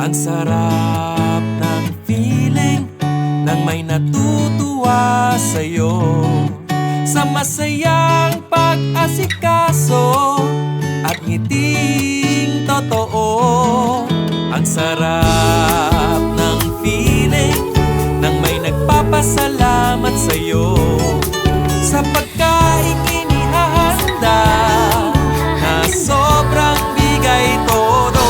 Ang sarap ng feeling nang may natutuwa sa'yo, sa masayang pag-asikaso at ngiting totoo. Ang sarap ng feeling nang may nagpapasalamat sa'yo, sa pagkaing inihahanda na sobrang bigay todo.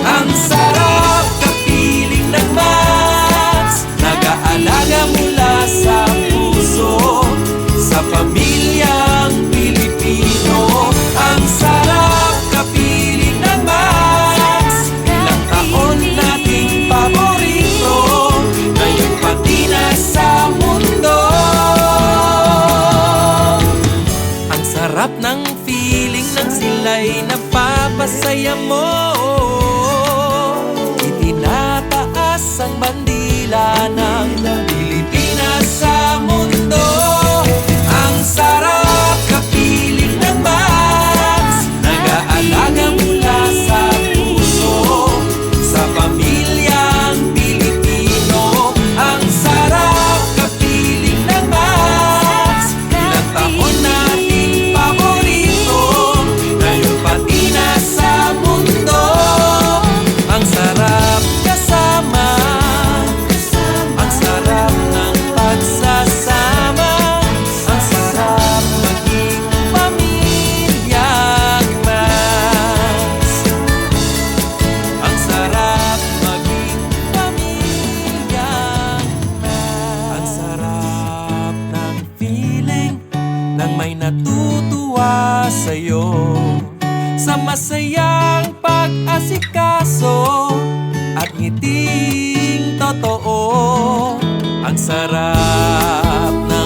Ang sarap kapiling ng Max, nag-aalaga mula sa puso, sa pamilyang Pilipino. Ang sarap kapiling ng Max, ilang taon nating paborito, ngayon pati na sa mundo. Ang sarap ng feeling nang sila'y napapasaya mo, itinataas ang bandila ng Pilipinas sa mundo. Ang sarap kapiling ng Max, nag-aalaga mula sa puso, sa pamilyang Pilipino. Ang sarap kapiling ng Max, ilang taon nating paborito, ngayon pati na sa mundo. Ang sarap kasama, ang sarap ng pagsasama, ang sarap maging pamilyang Max. Ang sarap maging pamilyang Max. Ang sarap ng feeling nang may natutuwa sa'yo, sa masayang pag-asikaso at ngiting totoo. Ang sarap na